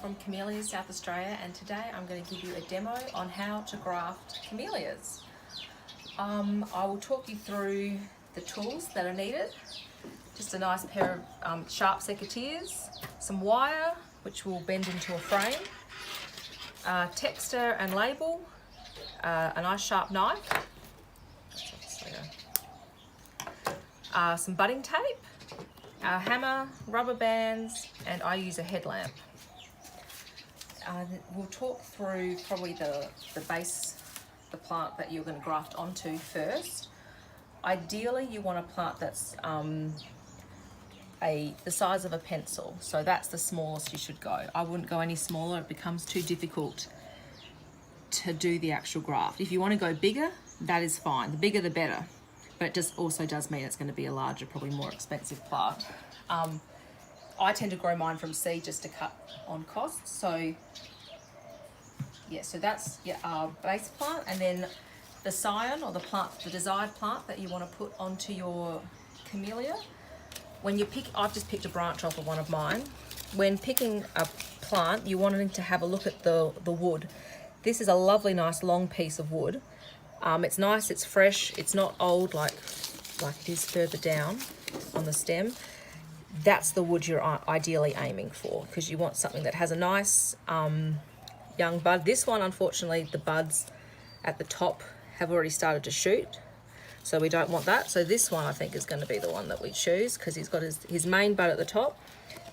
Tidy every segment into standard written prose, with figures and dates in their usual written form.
from Camellia, South Australia, and today I'm going to give you a demo on how to graft camellias. I will talk you through the tools that are needed. Just a nice pair of sharp secateurs, some wire which will bend into a frame, texture and label, a nice sharp knife, some budding tape, a hammer, rubber bands, and I use a headlamp. We'll talk through probably the base, the plant that you're going to graft onto first. Ideally you want a plant that's the size of a pencil, so that's the smallest you should go. I wouldn't go any smaller, it becomes too difficult to do the actual graft. If you want to go bigger, that is fine, the bigger the better, but it just also does mean it's going to be a larger, probably more expensive plant. I tend to grow mine from seed just to cut on costs, so yeah, so that's your base plant, and then the scion or the plant, the desired plant that you want to put onto your camellia. When you pick, I've just picked a branch off of one of mine. When picking a plant, you want to have a look at the wood. This is a lovely, nice long piece of wood. It's nice, it's fresh, it's not old like it is further down on the stem. That's the wood you're ideally aiming for, because you want something that has a nice young bud. This one, unfortunately, the buds at the top have already started to shoot, so we don't want that. So this one I think is going to be the one that we choose, because he's got his main bud at the top.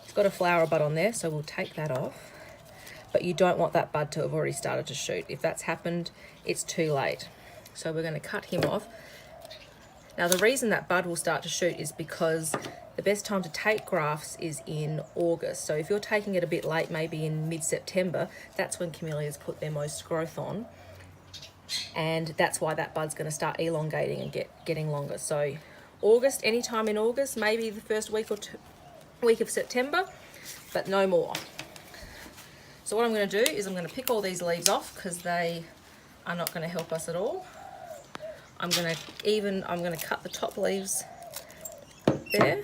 He's got a flower bud on there, so we'll take that off. But you don't want that bud to have already started to shoot. If that's happened, it's too late. So we're going to cut him off. Now the reason that bud will start to shoot is because the best time to take grafts is in August. So if you're taking it a bit late, maybe in mid-September, that's when camellias put their most growth on. And that's why that bud's going to start elongating and getting longer. So August, anytime in August, maybe the first week of September, but no more. So what I'm going to do is I'm going to pick all these leaves off, because they are not going to help us at all. I'm going to cut the top leaves there.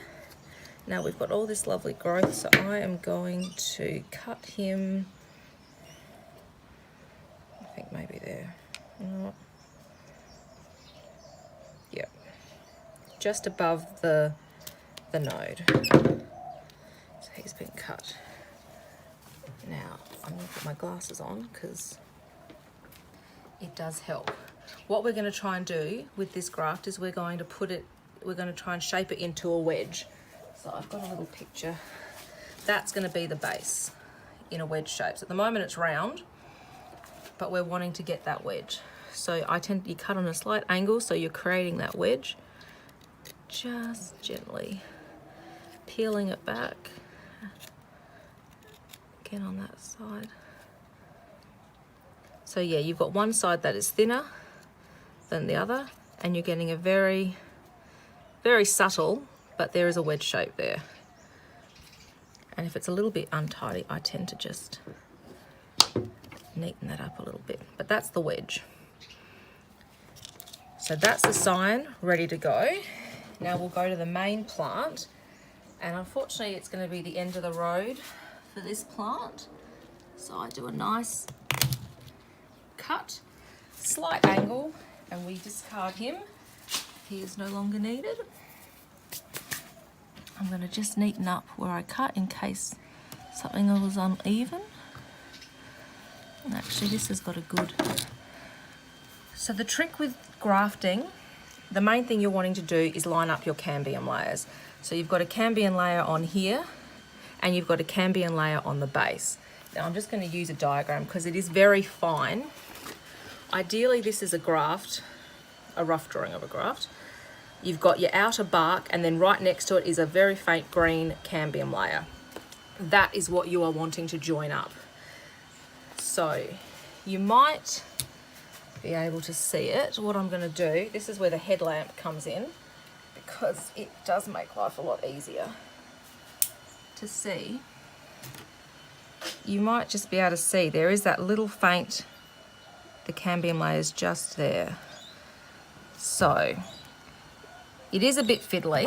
Now we've got all this lovely growth, so I am going to cut him, I think maybe there. Yep, just above the node. So he's been cut. Now I'm going to put my glasses on, because it does help. What we're going to try and do with this graft is we're going to try and shape it into a wedge. So I've got a little picture. That's going to be the base in a wedge shape. So at the moment it's round, but we're wanting to get that wedge. So you cut on a slight angle, so you're creating that wedge. Just gently peeling it back. Again on that side. So yeah, you've got one side that is thinner than the other, and you're getting a very, very subtle, but there is a wedge shape there. And if it's a little bit untidy, I tend to just neaten that up a little bit, but that's the wedge. So that's the scion ready to go. Now we'll go to the main plant, and unfortunately it's going to be the end of the road for this plant. So I do a nice cut, slight angle, and we discard him. He is no longer needed. I'm going to just neaten up where I cut in case something was uneven. And actually this has got a good... So the trick with grafting, the main thing you're wanting to do is line up your cambium layers. So you've got a cambium layer on here, and you've got a cambium layer on the base. Now I'm just going to use a diagram because it is very fine. Ideally this is a graft, a rough drawing of a graft. You've got your outer bark, and then right next to it is a very faint green cambium layer. That is what you are wanting to join up. So you might be able to see it. What I'm going to do, this is where the headlamp comes in, because it does make life a lot easier to see. You might just be able to see there is that little faint, the cambium layer is just there. So it is a bit fiddly,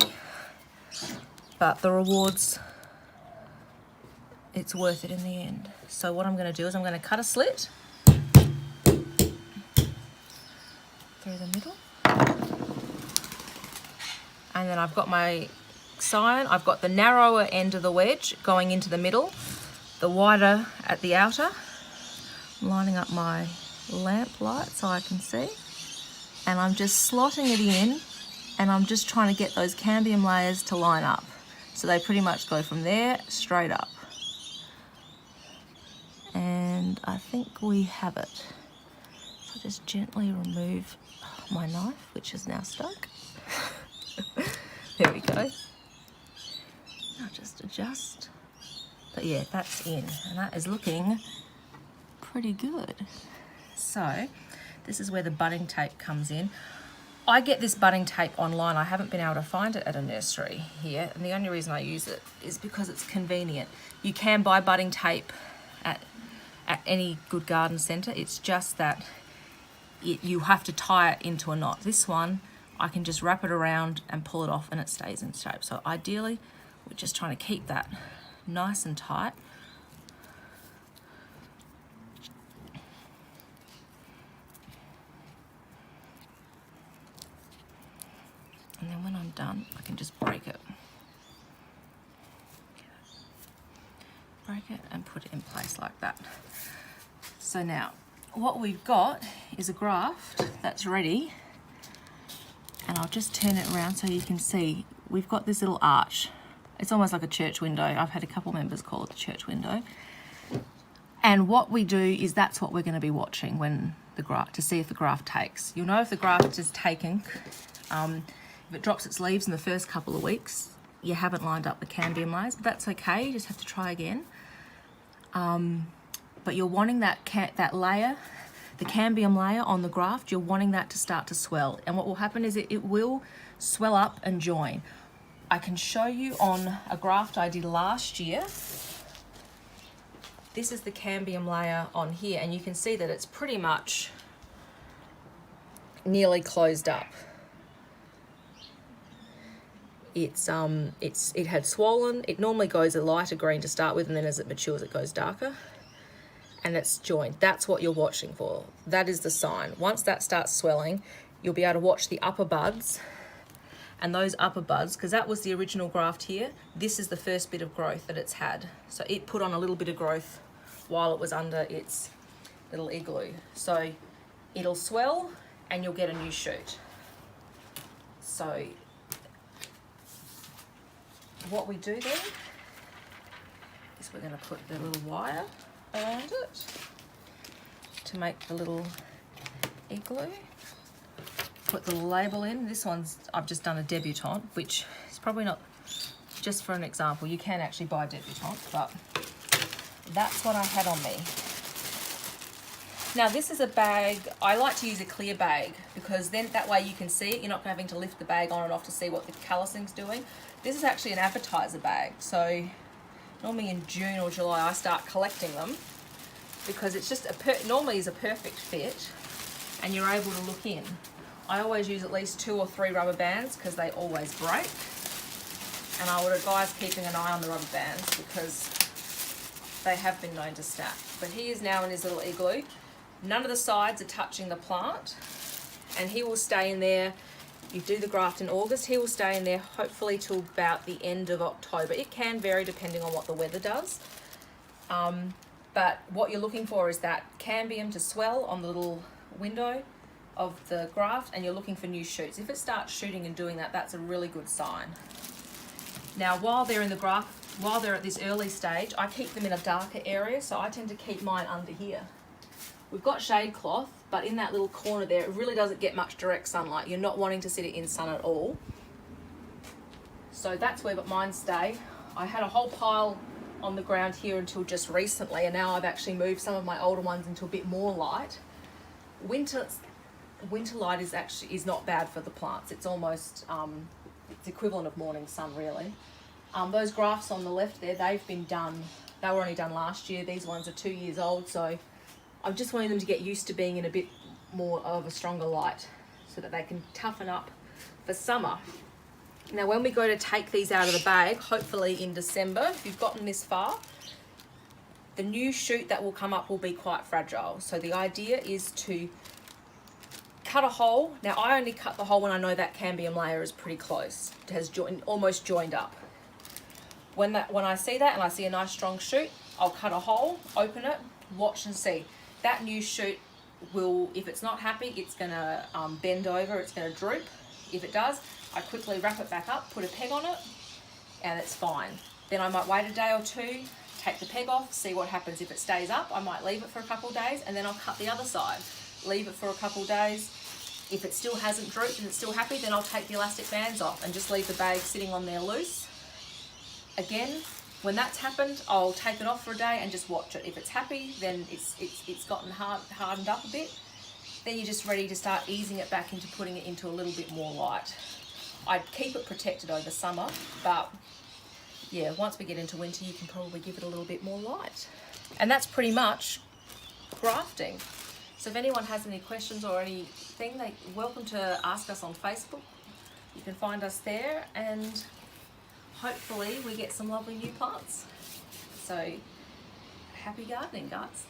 but the rewards it's worth it in the end. So what I'm going to do is I'm going to cut a slit through the middle. And then I've got my sign. I've got the narrower end of the wedge going into the middle, the wider at the outer. I'm lining up my lamp light so I can see. And I'm just slotting it in, and I'm just trying to get those cambium layers to line up. So they pretty much go from there straight up. And I think we have it. So just gently remove my knife, which is now stuck. There we go. I'll just adjust. But yeah, that's in, and that is looking pretty good. So this is where the budding tape comes in. I get this budding tape online. I haven't been able to find it at a nursery here, and the only reason I use it is because it's convenient. You can buy budding tape at any good garden centre. It's just that you have to tie it into a knot. This one, I can just wrap it around and pull it off and it stays in shape. So ideally, we're just trying to keep that nice and tight. And then when I'm done, I can just break it. Break it and put it in place like that. So now, what we've got is a graft that's ready. And I'll just turn it around so you can see. We've got this little arch. It's almost like a church window. I've had a couple members call it the church window. And what we do is that's what we're going to be watching when the graft, to see if the graft takes. You'll know if the graft is taking. If it drops its leaves in the first couple of weeks, you haven't lined up the cambium layers, but that's okay. You just have to try again. But you're wanting that layer, the cambium layer on the graft, you're wanting that to start to swell. And what will happen is it will swell up and join. I can show you on a graft I did last year. This is the cambium layer on here, and you can see that it's pretty much nearly closed up. It had swollen. It normally goes a lighter green to start with, and then as it matures it goes darker, and it's joined. That's what you're watching for. That is the sign. Once that starts swelling, you'll be able to watch the upper buds, and those upper buds, because that was the original graft here, this is the first bit of growth that it's had. So it put on a little bit of growth while it was under its little igloo. So it'll swell and you'll get a new shoot. So what we do then is we're going to put the little wire around it to make the little igloo. Put the label in. This one's, I've just done a debutante, which is probably not, just for an example, you can actually buy debutante, but that's what I had on me. Now this is a bag, I like to use a clear bag because then that way you can see it, you're not having to lift the bag on and off to see what the callousing's doing. This is actually an appetizer bag, so normally in June or July I start collecting them because it's just normally is a perfect fit and you're able to look in. I always use at least 2 or 3 rubber bands because they always break, and I would advise keeping an eye on the rubber bands because they have been known to snap. But he is now in his little igloo. None of the sides are touching the plant, and he will stay in there. You do the graft in August, he will stay in there hopefully till about the end of October. It can vary depending on what the weather does. But what you're looking for is that cambium to swell on the little window of the graft, and you're looking for new shoots. If it starts shooting and doing that, that's a really good sign. Now while they're in the graft, while they're at this early stage, I keep them in a darker area, so I tend to keep mine under here. We've got shade cloth, but in that little corner there, it really doesn't get much direct sunlight. You're not wanting to sit it in sun at all. So that's where mine stay. I had a whole pile on the ground here until just recently, and now I've actually moved some of my older ones into a bit more light. Winter light is not bad for the plants. It's almost it's equivalent of morning sun, really. Those grafts on the left there, they've been done. They were only done last year. These ones are 2 years old, so I'm just wanting them to get used to being in a bit more of a stronger light so that they can toughen up for summer. Now when we go to take these out of the bag, hopefully in December, if you've gotten this far, the new shoot that will come up will be quite fragile. So the idea is to cut a hole. Now I only cut the hole when I know that cambium layer is pretty close. It has almost joined up. When I see that and I see a nice strong shoot, I'll cut a hole, open it, watch and see. That new shoot will, if it's not happy, it's gonna bend over, it's gonna droop. If it does, I quickly wrap it back up, put a peg on it, and it's fine. Then I might wait a day or two, take the peg off, see what happens. If it stays up, I might leave it for a couple of days, and then I'll cut the other side. Leave it for a couple of days. If it still hasn't drooped and it's still happy, then I'll take the elastic bands off and just leave the bag sitting on there loose. Again, when that's happened, I'll take it off for a day and just watch it. If it's happy, then it's gotten hardened up a bit. Then you're just ready to start easing it back into putting it into a little bit more light. I'd keep it protected over summer, but yeah, once we get into winter, you can probably give it a little bit more light. And that's pretty much grafting. So if anyone has any questions or anything, they're welcome to ask us on Facebook. You can find us there, and hopefully we get some lovely new plants. So happy gardening, guys.